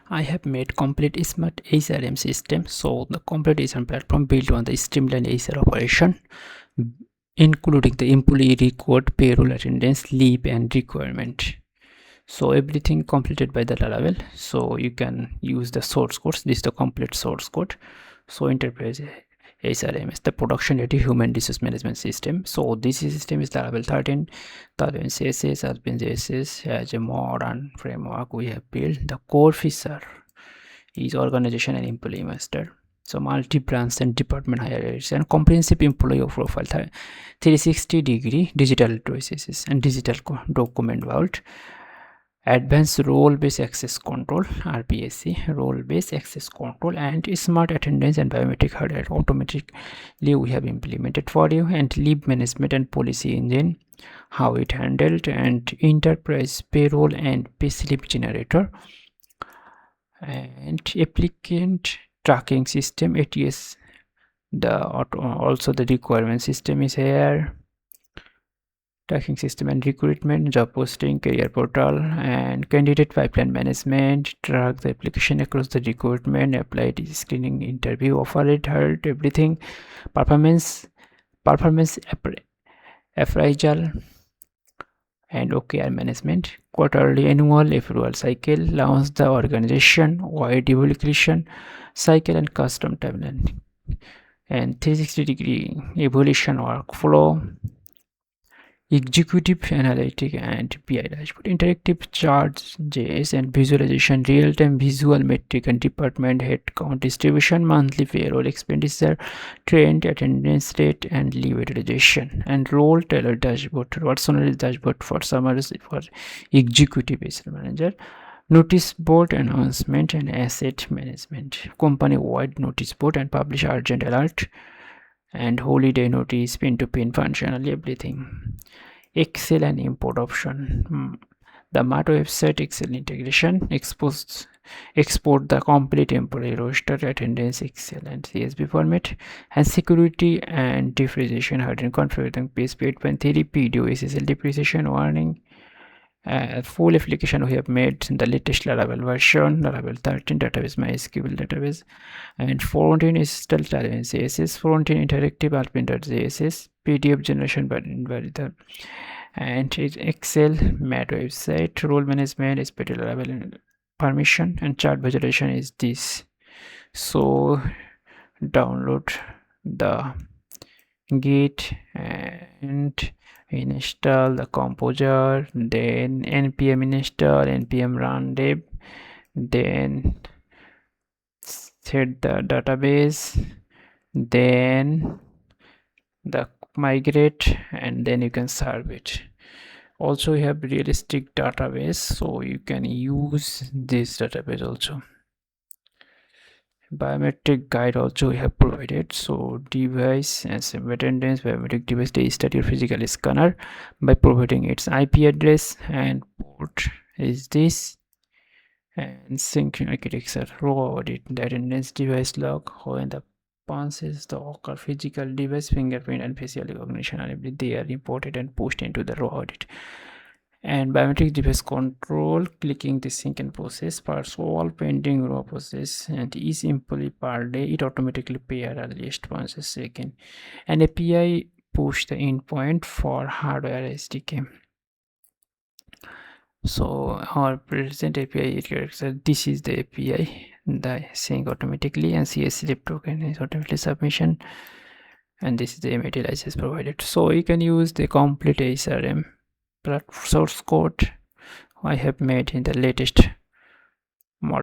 I have made complete smart HRM system. So the complete HRM platform built on the streamlined HR operation, including the employee record, payroll, attendance, leave, and requirement. So everything completed by the Laravel. So you can use the source code. This is the complete source code. So enterprise HRM is the production ready human resource management system. So this system is Laravel 13. Laravel CSS has been JSS as a modern framework we have built. The core feature is organization and employee master. So multi-branch and department hierarchies and comprehensive employee profile, 360-degree digital traces and digital document vault. Advanced role-based access control, RBAC, role-based access control, and smart attendance and biometric hardware automatically we have implemented for you, and leave management and policy engine, how it handled, and enterprise payroll and payslip generator, and applicant tracking system, ATS. Also the requirement system is here. Tracking system and recruitment, job posting, career portal, and candidate pipeline management. Track the application across the recruitment, applied screening, interview, offer letter, heard everything. Performance appraisal and OKR management. Quarterly, annual approval cycle. Launch the organization, wide evaluation cycle, and custom timeline. And 360-degree evaluation workflow. Executive analytic and BI dashboard, interactive charts, JS and visualization, real-time visual metric and department headcount distribution, monthly payroll expenditure, trend, attendance rate, and leave utilization, and role tailored dashboard, personalized dashboard for summaries for executive HR manager, notice board announcement and asset management, company-wide notice board and publish urgent alert, and holiday notice, pin-to-pin functionally everything. Excel and import option. The Mato website Excel integration, export the complete employee roster, attendance, Excel and CSV format, and security and depreciation hardware configuring PSP 8.3 PDO SSL depreciation warning. Full application we have made in the latest Laravel version, Laravel 13 database, MySQL database, and front-end is still Laravel CSS, front-end interactive alpin.js, PDF generation by the, and it's Excel, Mat website, role management, SPT Laravel permission, and chart visualization is this. So download the Git and install the composer, then npm install npm imrandev, then set the database, then the migrate, and then you can serve it. Also we have realistic database, so you can use this database also. Biometric guide also we have provided. So device and attendance, biometric device, they start your physical scanner by providing its IP address and port is this, and sync architecture, raw audit, the attendance device log, when the punches, the occur physical device, fingerprint and facial recognition are they are imported and pushed into the raw audit. And biometric device control, clicking the sync and process parts all pending raw process, and each employee per day it automatically pair earliest once a second, and API push the endpoint for hardware SDK. So our present API character, this is the API, the sync automatically, and CSLib token is automatically submission, and this is the MIT license provided. So you can use the complete HRM source code I have made in the latest